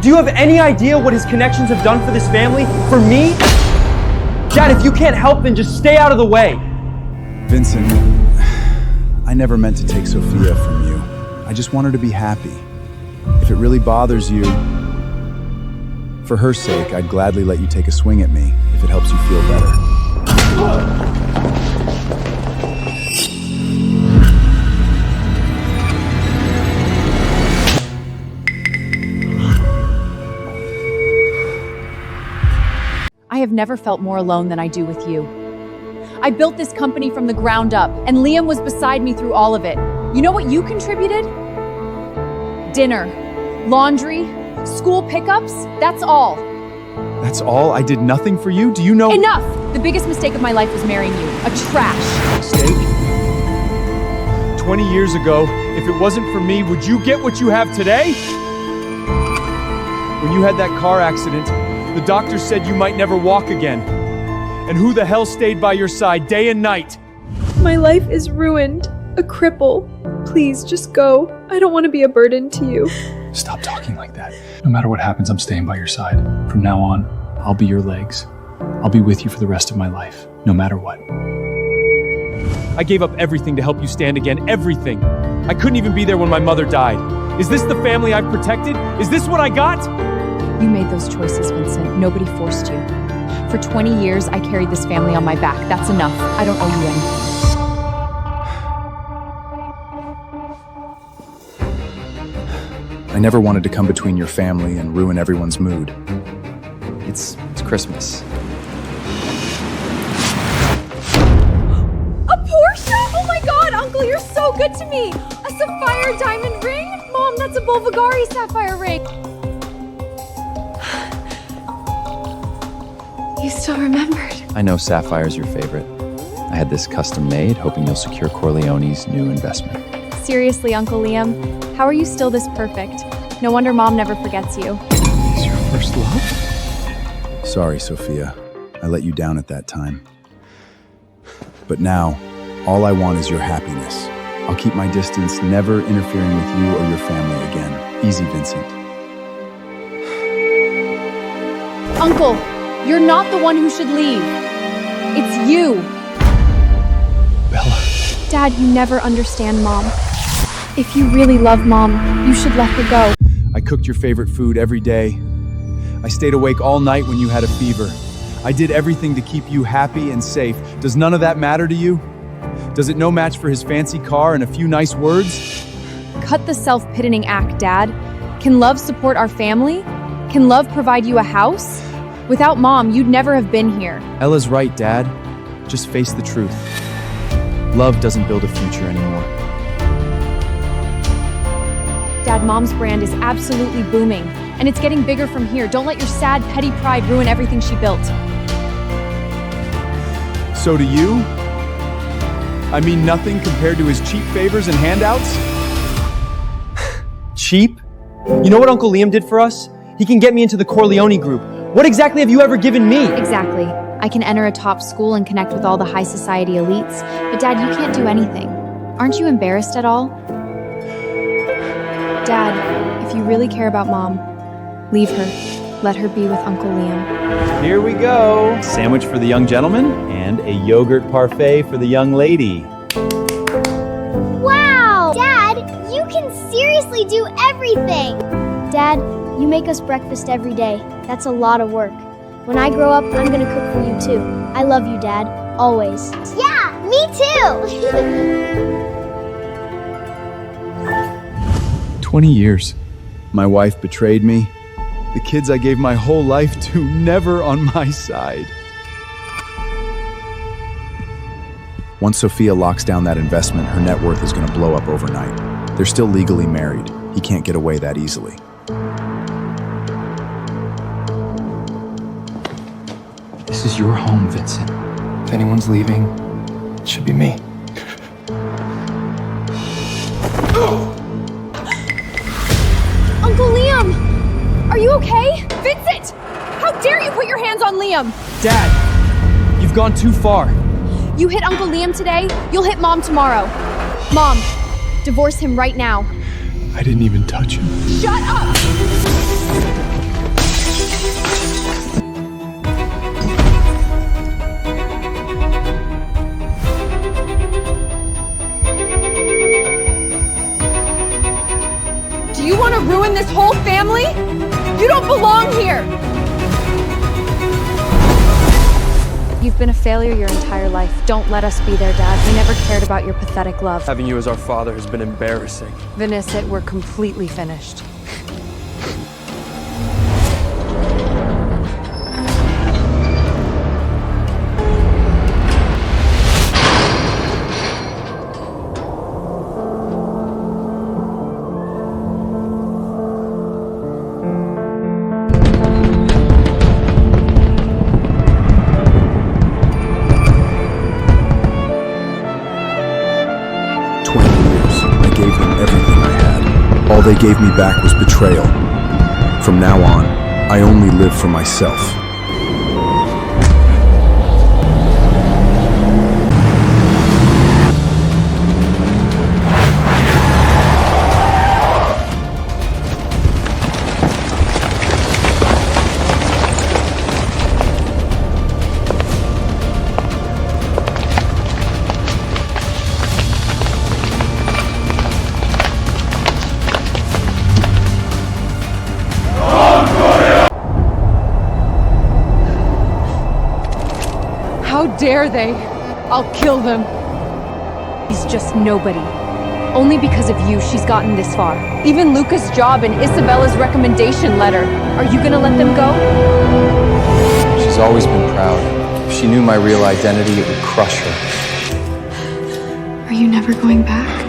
Do you have any idea what his connections have done for this family? For me? Dad, if you can't help, then just stay out of the way. Vincent, I never meant to take Sophia from you. I just want her to be happy. If it really bothers you, for her sake, I'd gladly let you take a swing at me if it helps you feel better. I have never felt more alone than I do with you. I built this company from the ground up, and Liam was beside me through all of it. You know what you contributed? Dinner, laundry, school pickups, that's all. That's all? I did nothing for you? Do you know— Enough! The biggest mistake of my life was marrying you. A trash. Mistake? 20 years ago, if it wasn't for me, would you get what you have today? When you had that car accident, the doctor said you might never walk again. And who the hell stayed by your side day and night? My life is ruined. A cripple. Please, just go. I don't want to be a burden to you. Stop talking like that. No matter what happens, I'm staying by your side. From now on, I'll be your legs. I'll be with you for the rest of my life, no matter what. I gave up everything to help you stand again, everything. I couldn't even be there when my mother died. Is this the family I've protected? Is this what I got? You made those choices, Vincent. Nobody forced you. For 20 years, I carried this family on my back. That's enough. I don't owe you anything. I never wanted to come between your family and ruin everyone's mood. It's Christmas. A Porsche? Oh my God, Uncle, you're so good to me. A sapphire diamond ring? Mom, that's a Bulgari sapphire ring. You still remembered. I know Sapphire's your favorite. I had this custom made, hoping you'll secure Corleone's new investment. Seriously, Uncle Liam, how are you still this perfect? No wonder Mom never forgets you. Is your first love? Sorry, Sophia. I let you down at that time. But now, all I want is your happiness. I'll keep my distance, never interfering with you or your family again. Easy, Vincent. Uncle, you're not the one who should leave. It's you. Bella. Dad, you never understand Mom. If you really love Mom, you should let her go. I cooked your favorite food every day. I stayed awake all night when you had a fever. I did everything to keep you happy and safe. Does none of that matter to you? Does it no match for his fancy car and a few nice words? Cut the self-pitying act, Dad. Can love support our family? Can love provide you a house? Without Mom, you'd never have been here. Ella's right, Dad. Just face the truth. Love doesn't build a future anymore. Dad, Mom's brand is absolutely booming, and it's getting bigger from here. Don't let your sad, petty pride ruin everything she built. So do you? I mean nothing compared to his cheap favors and handouts? Cheap? You know what Uncle Liam did for us? He can get me into the Corleone group. What exactly have you ever given me? Exactly. I can enter a top school and connect with all the high society elites. But Dad, you can't do anything. Aren't you embarrassed at all? Dad, if you really care about Mom, leave her. Let her be with Uncle Liam. Here we go. Sandwich for the young gentleman and a yogurt parfait for the young lady. Wow! Dad, you can seriously do everything! Dad, you make us breakfast every day. That's a lot of work. When I grow up, I'm gonna cook for you too. I love you, Dad. Always. Yeah, me too! 20 years. My wife betrayed me. The kids I gave my whole life to, never on my side. Once Sophia locks down that investment, her net worth is going to blow up overnight. They're still legally married. He can't get away that easily. This is your home, Vincent. If anyone's leaving, it should be me. Uncle Liam! Are you okay? Vincent! How dare you put your hands on Liam? Dad, you've gone too far. You hit Uncle Liam today, you'll hit Mom tomorrow. Mom, divorce him right now. I didn't even touch him. Shut up! Do you want to ruin this whole family? You don't belong here! You've been a failure your entire life. Don't let us be there, Dad. We never cared about your pathetic love. Having you as our father has been embarrassing. Vanessa, we're completely finished. All they gave me back was betrayal. From now on, I only live for myself. How dare they? I'll kill them. He's just nobody. Only because of you, she's gotten this far. Even Luca's job and Isabella's recommendation letter. Are you gonna let them go? She's always been proud. If she knew my real identity, it would crush her. Are you never going back?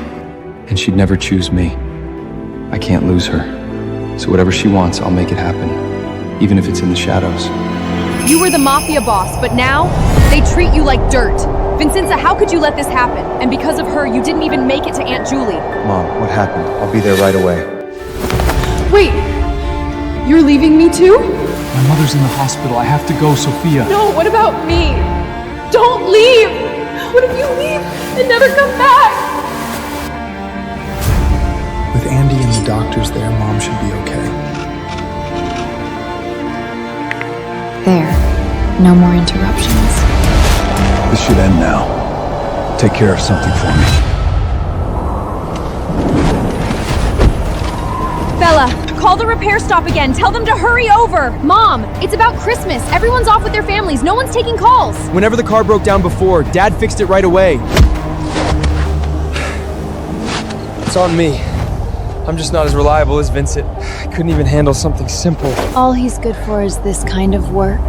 And she'd never choose me. I can't lose her. So whatever she wants, I'll make it happen. Even if it's in the shadows. You were the mafia boss, but now they treat you like dirt. Vincenza, how could you let this happen? And because of her, you didn't even make it to Aunt Julie. Mom, what happened? I'll be there right away. Wait! You're leaving me too? My mother's in the hospital. I have to go, Sophia. No, what about me? Don't leave! What if you leave and never come back? With Andy and the doctors there, Mom should be okay. There. No more interruptions. This should end now. Take care of something for me. Bella, call the repair stop again. Tell them to hurry over. Mom, it's about Christmas. Everyone's off with their families. No one's taking calls. Whenever the car broke down before, Dad fixed it right away. It's on me. I'm just not as reliable as Vincent. I couldn't even handle something simple. All he's good for is this kind of work.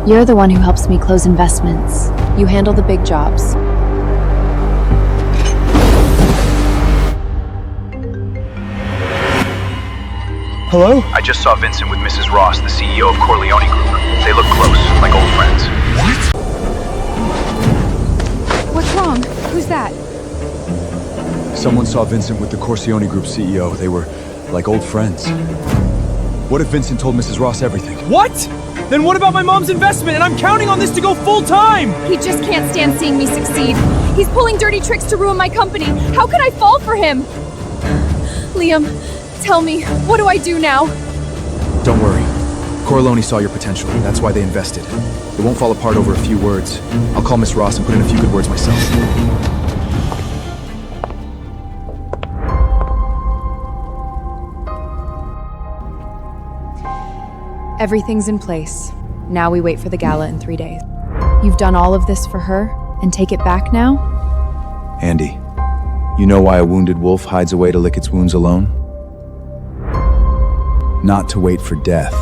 You're the one who helps me close investments. You handle the big jobs. Hello? I just saw Vincent with Mrs. Ross, the CEO of Corleone Group. They look close, like old friends. What's wrong? Who's that? Someone saw Vincent with the Corleone Group CEO. They were like old friends. What if Vincent told Mrs. Ross everything? What? Then what about my mom's investment? And I'm counting on this to go full time! He just can't stand seeing me succeed. He's pulling dirty tricks to ruin my company. How could I fall for him? Liam, tell me, what do I do now? Don't worry. Corleone saw your potential. That's why they invested. It won't fall apart over a few words. I'll call Miss Ross and put in a few good words myself. Everything's in place. Now we wait for the gala in 3 days. You've done all of this for her, and take it back now? Andy, you know why a wounded wolf hides away to lick its wounds alone? Not to wait for death.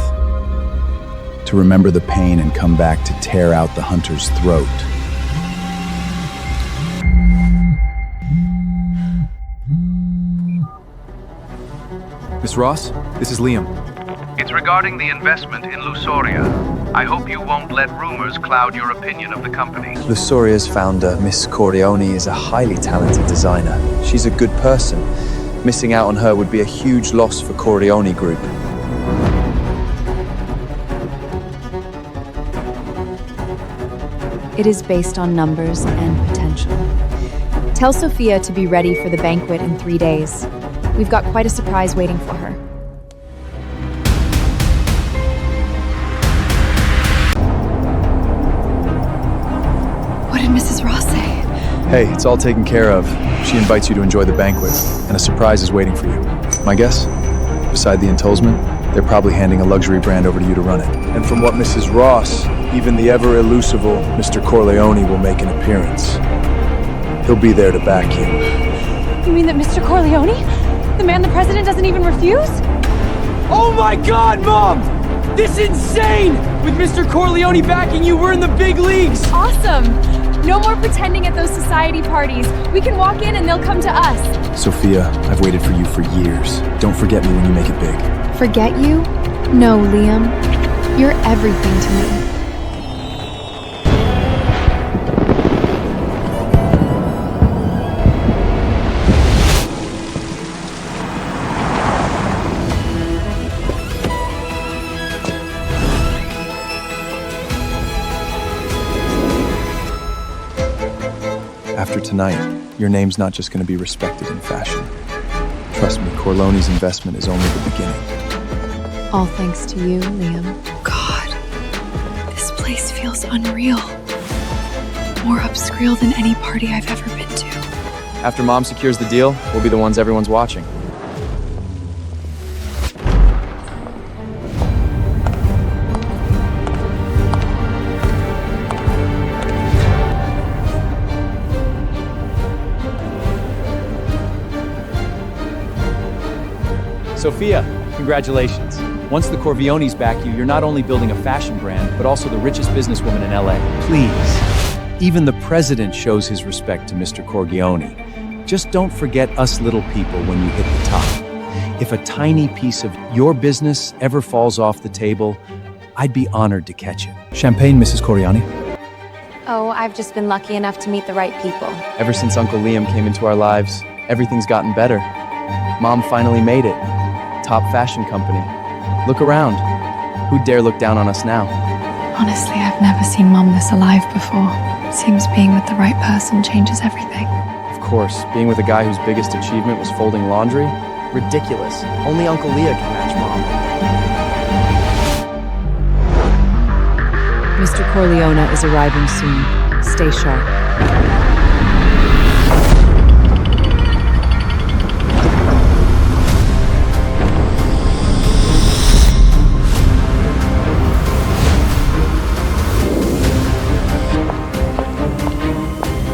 To remember the pain and come back to tear out the hunter's throat. Miss Ross, this is Liam. It's regarding the investment in Lusoria. I hope you won't let rumors cloud your opinion of the company. Lusoria's founder, Miss Corleone, is a highly talented designer. She's a good person. Missing out on her would be a huge loss for Corleone Group. It is based on numbers and potential. Tell Sophia to be ready for the banquet in 3 days. We've got quite a surprise waiting for her. What did Mrs. Ross say? Hey, it's all taken care of. She invites you to enjoy the banquet, and a surprise is waiting for you. My guess? Beside the Entolsman, they're probably handing a luxury brand over to you to run it. And from what Mrs. Ross, even the ever-elusible Mr. Corleone will make an appearance. He'll be there to back you. You mean that Mr. Corleone? The man the president doesn't even refuse? Oh my God, Mom! This is insane! With Mr. Corleone backing you, we're in the big leagues! Awesome! No more pretending at those society parties. We can walk in and they'll come to us. Sophia, I've waited for you for years. Don't forget me when you make it big. Forget you? No, Liam. You're everything to me. After tonight, your name's not just going to be respected in fashion. Trust me, Corleone's investment is only the beginning. All thanks to you, Liam. God, this place feels unreal. More upscale than any party I've ever been to. After Mom secures the deal, we'll be the ones everyone's watching. Sophia, congratulations. Once the Corleones back you, you're not only building a fashion brand, but also the richest businesswoman in LA. Please, even the president shows his respect to Mr. Corleone. Just don't forget us little people when you hit the top. If a tiny piece of your business ever falls off the table, I'd be honored to catch it. Champagne, Mrs. Corleone. Oh, I've just been lucky enough to meet the right people. Ever since Uncle Liam came into our lives, everything's gotten better. Mom finally made it. Top fashion company. Look around. Who'd dare look down on us now? Honestly, I've never seen Mom this alive before. Seems being with the right person changes everything. Of course, being with a guy whose biggest achievement was folding laundry? Ridiculous. Only Uncle Leah can match Mom. Mr. Corleone is arriving soon. Stay sharp.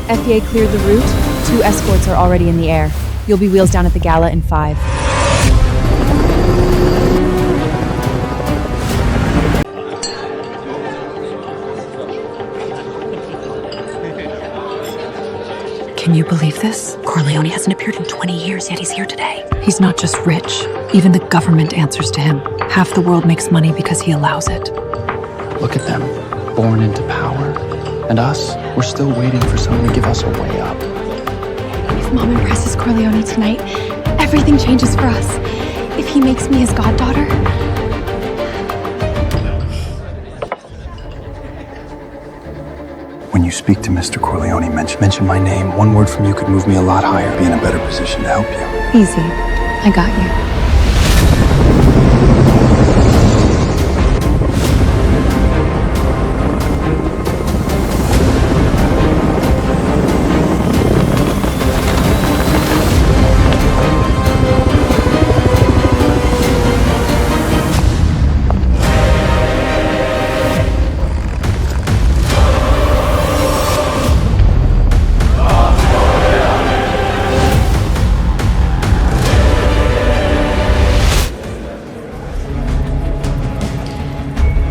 FEA cleared the route. 2 escorts are already in the air. You'll be wheels down at the gala in 5. Can you believe this? Corleone hasn't appeared in 20 years, yet he's here today. He's not just rich. Even the government answers to him. Half the world makes money because he allows it. Look at them, born into power. And us, we're still waiting for someone to give us a way up. If Mom impresses Corleone tonight, everything changes for us. If he makes me his goddaughter... When you speak to Mr. Corleone, mention my name. One word from you could move me a lot higher, be in a better position to help you. Easy. I got you.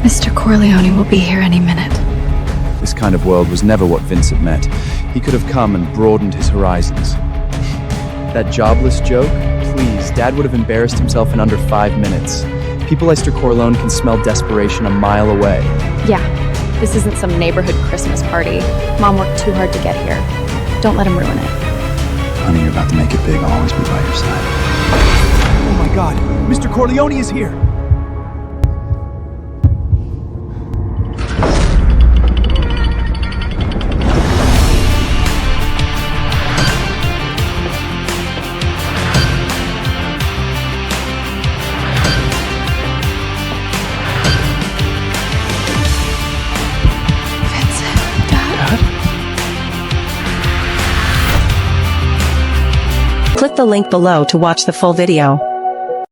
Mr. Corleone will be here any minute. This kind of world was never what Vincent meant. He could have come and broadened his horizons. That jobless joke? Please, Dad would have embarrassed himself in under 5 minutes. People like Mr. Corleone can smell desperation a mile away. Yeah, this isn't some neighborhood Christmas party. Mom worked too hard to get here. Don't let him ruin it. Honey, you're about to make it big. I'll always be by your side. Oh my God, Mr. Corleone is here! Click the link below to watch the full video.